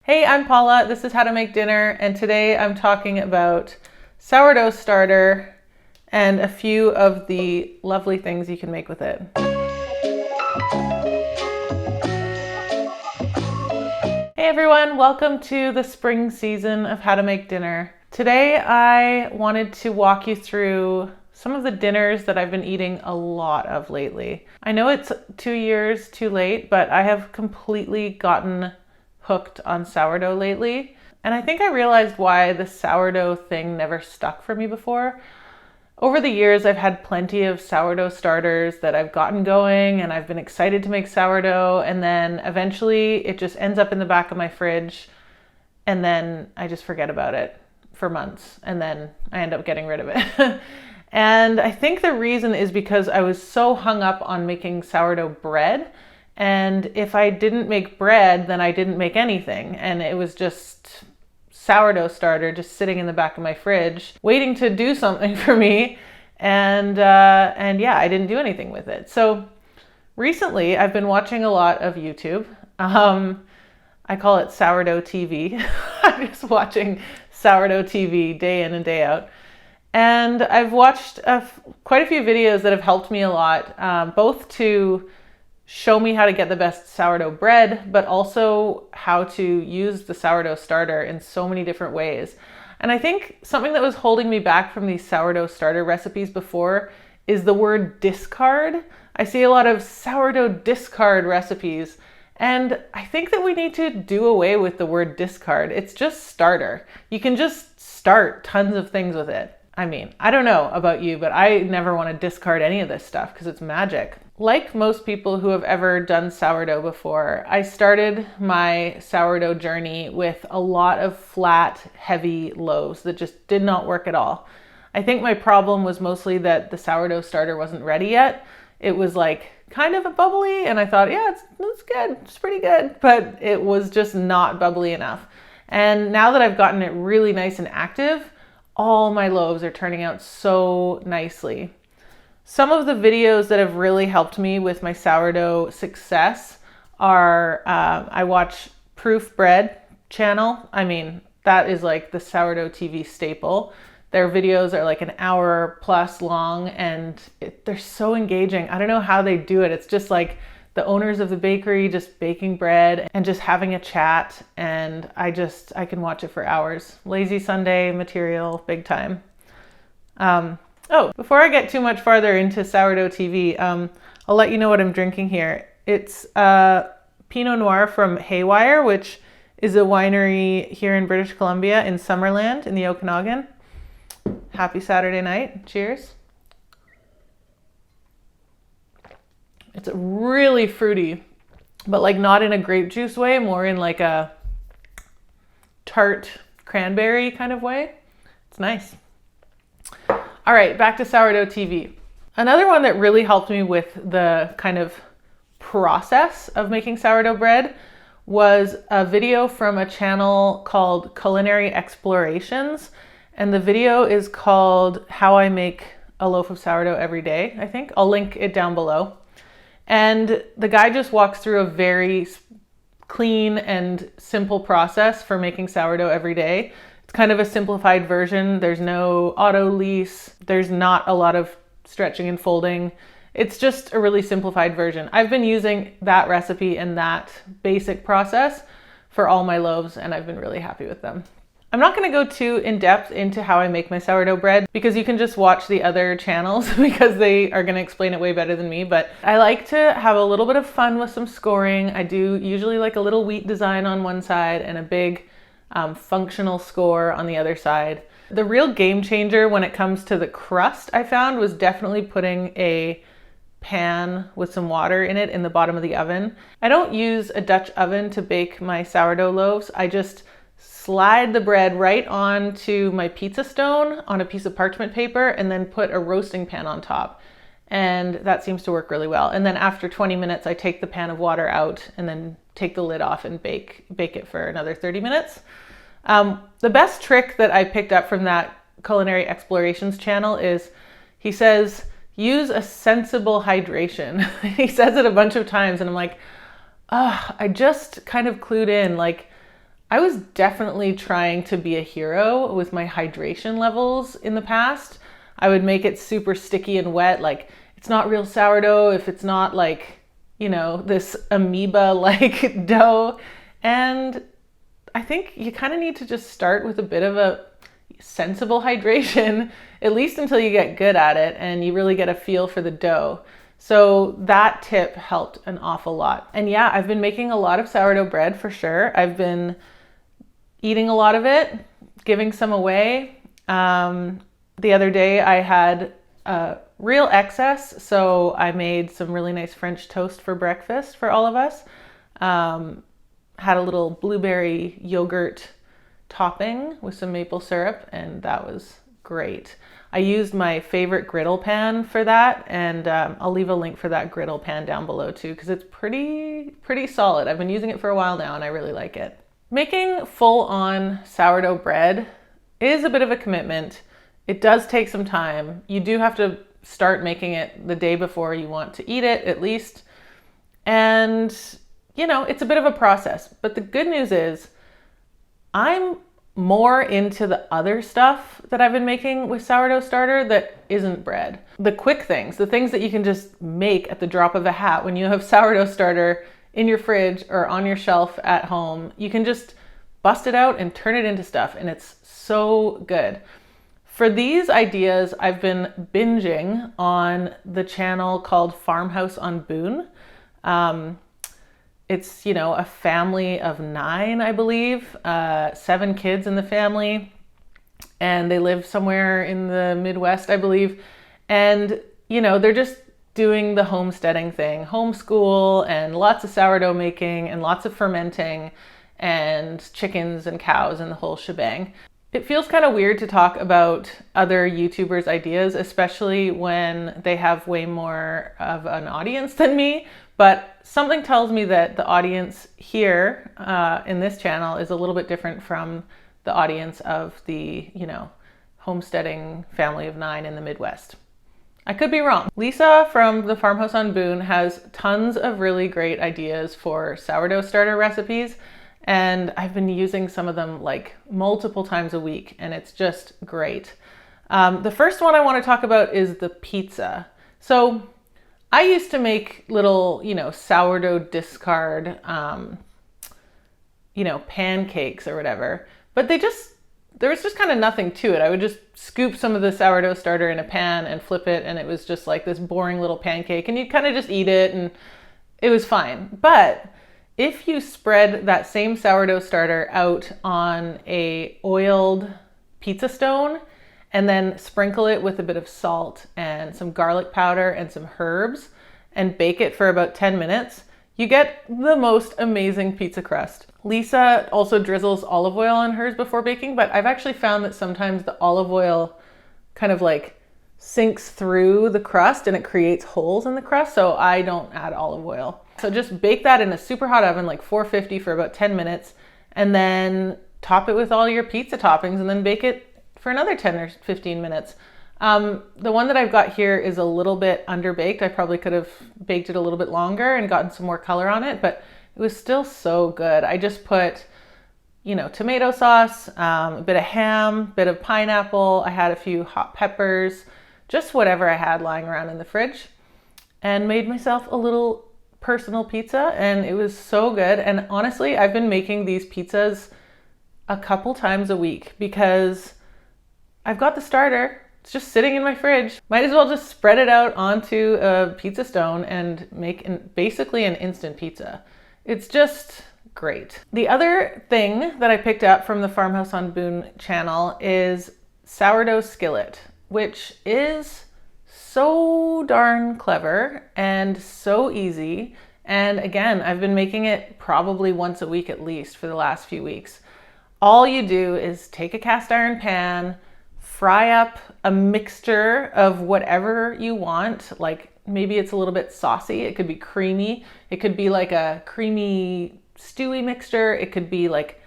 Hey, I'm Paula. This is How to Make Dinner, and today I'm talking about sourdough starter and a few of the lovely things you can make with it. Hey everyone, welcome to the spring season of How to Make Dinner. Today I wanted to walk you through some of the dinners that I've been eating a lot of lately. I know it's 2 years too late, but I have completely gotten hooked on sourdough lately. And I think I realized why the sourdough thing never stuck for me before. Over the years, I've had plenty of sourdough starters that I've gotten going and I've been excited to make sourdough, and then eventually it just ends up in the back of my fridge and then I just forget about it for months and then I end up getting rid of it. And I think the reason is because I was so hung up on making sourdough bread. And if I didn't make bread, then I didn't make anything. And it was just sourdough starter just sitting in the back of my fridge, waiting to do something for me. And yeah, I didn't do anything with it. So recently I've been watching a lot of YouTube. I call it Sourdough TV. I'm just watching Sourdough TV day in and day out. And I've watched quite a few videos that have helped me a lot, both to show me how to get the best sourdough bread, but also how to use the sourdough starter in so many different ways. And I think something that was holding me back from these sourdough starter recipes before is the word discard. I see a lot of sourdough discard recipes, and I think that we need to do away with the word discard. It's just starter. You can just start tons of things with it. I mean, I don't know about you, but I never want to discard any of this stuff because it's magic. Like most people who have ever done sourdough before, I started my sourdough journey with a lot of flat, heavy loaves that just did not work at all. I think my problem was mostly that the sourdough starter wasn't ready yet. It was like kind of a bubbly, and I thought, yeah, it's good, it's pretty good, but it was just not bubbly enough. And now that I've gotten it really nice and active, all my loaves are turning out so nicely. Some of the videos that have really helped me with my sourdough success are, I watch Proof Bread channel. I mean, that is like the Sourdough TV staple. Their videos are like an hour plus long and they're so engaging. I don't know how they do it. It's just like the owners of the bakery just baking bread and just having a chat, and I can watch it for hours. Lazy Sunday material, big time. Oh, before I get too much farther into Sourdough TV, I'll let you know what I'm drinking here. It's Pinot Noir from Haywire, which is a winery here in British Columbia in Summerland in the Okanagan. Happy Saturday night. Cheers. It's really fruity, but like not in a grape juice way, more in like a tart cranberry kind of way. It's nice. All right, back to Sourdough TV. Another one that really helped me with the kind of process of making sourdough bread was a video from a channel called Culinary Explorations. And the video is called How I Make a Loaf of Sourdough Every Day, I think. I'll link it down below. And the guy just walks through a very clean and simple process for making sourdough every day. It's kind of a simplified version. There's no auto lease. There's not a lot of stretching and folding. It's just a really simplified version. I've been using that recipe and that basic process for all my loaves, and I've been really happy with them. I'm not going to go too in depth into how I make my sourdough bread because you can just watch the other channels because they are going to explain it way better than me. But I like to have a little bit of fun with some scoring. I do usually like a little wheat design on one side and a big functional score on the other side. The real game changer when it comes to the crust I found was definitely putting a pan with some water in it in the bottom of the oven. I don't use a Dutch oven to bake my sourdough loaves. I just slide the bread right onto my pizza stone on a piece of parchment paper and then put a roasting pan on top. And that seems to work really well. And then after 20 minutes, I take the pan of water out and then take the lid off and bake it for another 30 minutes. The best trick that I picked up from that Culinary Explorations channel is he says, use a sensible hydration. He says it a bunch of times and I'm like, I just kind of clued in. Like, I was definitely trying to be a hero with my hydration levels in the past. I would make it super sticky and wet, like it's not real sourdough if it's not like, this amoeba-like dough. And I think you kind of need to just start with a bit of a sensible hydration, at least until you get good at it and you really get a feel for the dough. So that tip helped an awful lot. And yeah, I've been making a lot of sourdough bread for sure. I've been eating a lot of it, giving some away. The other day I had a real excess, so I made some really nice French toast for breakfast for all of us. Had a little blueberry yogurt topping with some maple syrup, and that was great. I used my favorite griddle pan for that, and I'll leave a link for that griddle pan down below too, because it's pretty solid. I've been using it for a while now and I really like it. Making full-on sourdough bread is a bit of a commitment. It does take some time. You do have to start making it the day before you want to eat it, at least. And, it's a bit of a process. But the good news is I'm more into the other stuff that I've been making with sourdough starter that isn't bread. The quick things, the things that you can just make at the drop of a hat when you have sourdough starter in your fridge or on your shelf at home. You can just bust it out and turn it into stuff, and it's so good. For these ideas, I've been binging on the channel called Farmhouse on Boone. It's, a family of 9, I believe, 7 kids in the family, and they live somewhere in the Midwest, I believe. And, they're just doing the homesteading thing, homeschool, and lots of sourdough making and lots of fermenting and chickens and cows and the whole shebang. It feels kind of weird to talk about other YouTubers' ideas, especially when they have way more of an audience than me, but something tells me that the audience here in this channel is a little bit different from the audience of the, homesteading family of 9 in the Midwest. I could be wrong. Lisa from the Farmhouse on Boone has tons of really great ideas for sourdough starter recipes, and I've been using some of them like multiple times a week, and it's just great. The first one I want to talk about is the pizza. So I used to make little, sourdough discard, pancakes or whatever, but there was just kind of nothing to it. I would just scoop some of the sourdough starter in a pan and flip it, and it was just like this boring little pancake, and you'd kind of just eat it and it was fine. But if you spread that same sourdough starter out on a oiled pizza stone and then sprinkle it with a bit of salt and some garlic powder and some herbs and bake it for about 10 minutes, you get the most amazing pizza crust. Lisa also drizzles olive oil on hers before baking, but I've actually found that sometimes the olive oil kind of like sinks through the crust and it creates holes in the crust, so I don't add olive oil. So just bake that in a super hot oven, like 450 for about 10 minutes, and then top it with all your pizza toppings and then bake it for another 10 or 15 minutes. The one that I've got here is a little bit underbaked. I probably could have baked it a little bit longer and gotten some more color on it, but it was still so good. I just put, tomato sauce, a bit of ham, a bit of pineapple. I had a few hot peppers, just whatever I had lying around in the fridge, and made myself a little personal pizza, and it was so good. And honestly, I've been making these pizzas a couple times a week because I've got the starter. It's just sitting in my fridge. Might as well just spread it out onto a pizza stone and make basically an instant pizza. It's just great. The other thing that I picked up from the Farmhouse on Boone channel is sourdough skillet, which is so darn clever and so easy. And again, I've been making it probably once a week at least for the last few weeks. All you do is take a cast iron pan, fry up a mixture of whatever you want. Like maybe it's a little bit saucy. It could be creamy. It could be like a creamy stewy mixture. It could be like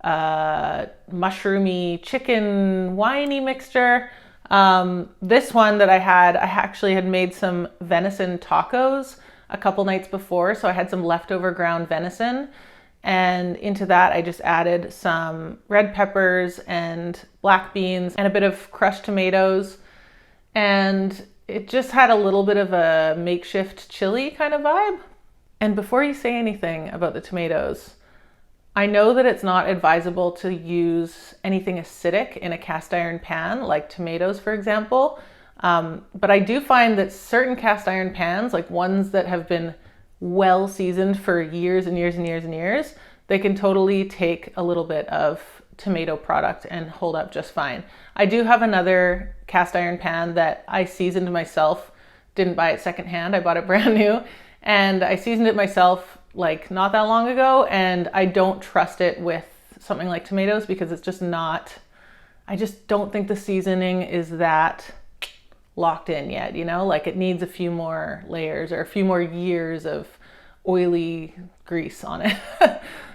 a mushroomy chicken winey mixture. This one that I actually had made some venison tacos a couple nights before. So I had some leftover ground venison And into that, I just added some red peppers and black beans and a bit of crushed tomatoes. And it just had a little bit of a makeshift chili kind of vibe. And before you say anything about the tomatoes, I know that it's not advisable to use anything acidic in a cast iron pan, like tomatoes, for example. But I do find that certain cast iron pans, like ones that have been well seasoned for years and years and years and years, they can totally take a little bit of tomato product and hold up just fine. I do have another cast iron pan that I seasoned myself, didn't buy it secondhand, I bought it brand new, and I seasoned it myself like not that long ago, and I don't trust it with something like tomatoes because it's just not, I just don't think the seasoning is that locked in yet, you know, like it needs a few more layers or a few more years of oily grease on it.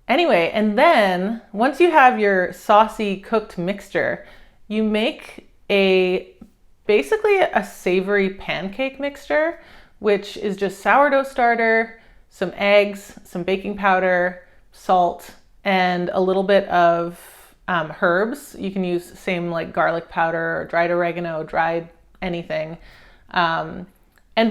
Anyway, and then once you have your saucy cooked mixture, you make basically a savory pancake mixture, which is just sourdough starter, some eggs, some baking powder, salt, and a little bit of herbs. You can use same like garlic powder or dried oregano, dried anything. And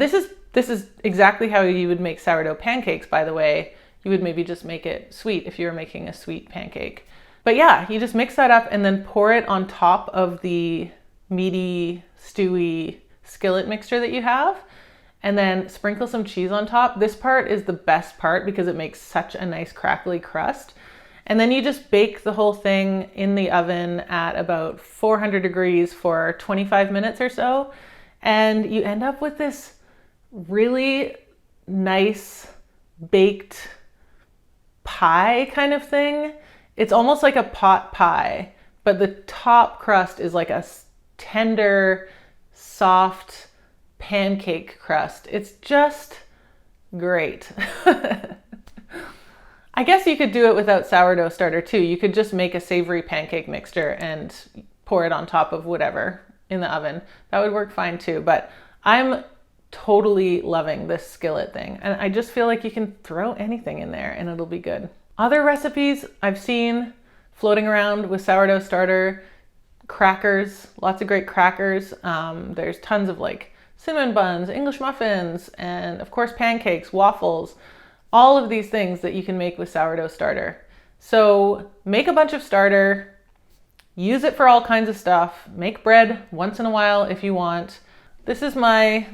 this is exactly how you would make sourdough pancakes, by the way. You would maybe just make it sweet if you were making a sweet pancake. But yeah, you just mix that up and then pour it on top of the meaty, stewy skillet mixture that you have, and then sprinkle some cheese on top. This part is the best part because it makes such a nice crackly crust. And then you just bake the whole thing in the oven at about 400 degrees for 25 minutes or so. And you end up with this really nice baked pie kind of thing. It's almost like a pot pie, but the top crust is like a tender, soft pancake crust. It's just great. I guess you could do it without sourdough starter too. You could just make a savory pancake mixture and pour it on top of whatever in the oven. That would work fine too, but I'm totally loving this skillet thing. And I just feel like you can throw anything in there and it'll be good. Other recipes I've seen floating around with sourdough starter, crackers, lots of great crackers. There's tons of like cinnamon buns, English muffins, and of course pancakes, waffles, all of these things that you can make with sourdough starter. So make a bunch of starter, use it for all kinds of stuff, make bread once in a while if you want. This is my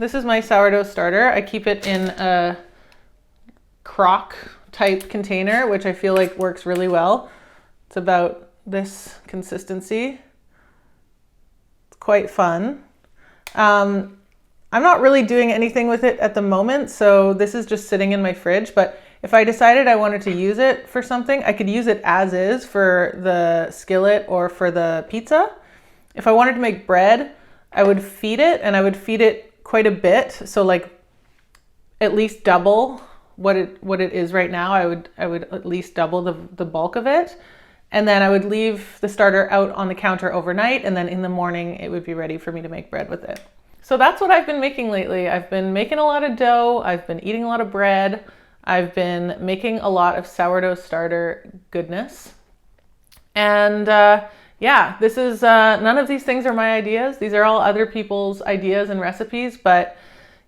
sourdough starter. I keep it in a crock type container, which I feel like works really well. It's about this consistency. It's quite fun. I'm not really doing anything with it at the moment, so this is just sitting in my fridge, but if I decided I wanted to use it for something, I could use it as is for the skillet or for the pizza. If I wanted to make bread, I would feed it, and I would feed it quite a bit. So like at least double what it is right now. I would at least double the bulk of it. And then I would leave the starter out on the counter overnight, and then in the morning it would be ready for me to make bread with it. So that's what I've been making lately. I've been making a lot of dough. I've been eating a lot of bread. I've been making a lot of sourdough starter goodness. And yeah, this is, none of these things are my ideas. These are all other people's ideas and recipes, but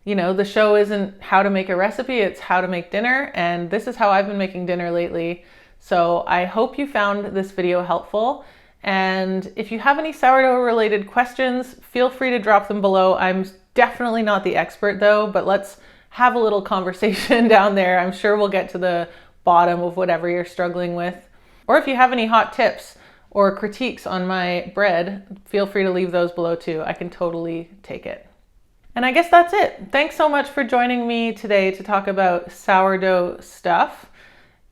you know, the show isn't how to make a recipe, it's how to make dinner. And this is how I've been making dinner lately. So I hope you found this video helpful. And if you have any sourdough related questions, feel free to drop them below. I'm definitely not the expert though, but let's have a little conversation down there. I'm sure we'll get to the bottom of whatever you're struggling with. Or if you have any hot tips or critiques on my bread, feel free to leave those below too. I can totally take it. And I guess that's it. Thanks so much for joining me today to talk about sourdough stuff.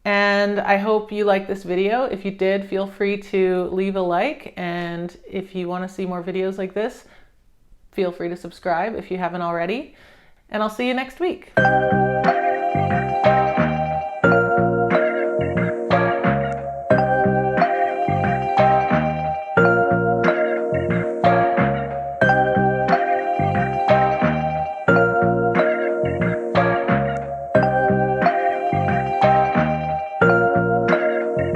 And I hope you liked this video. If you did, feel free to leave a like. And if you want to see more videos like this, feel free to subscribe if you haven't already. And I'll see you next week.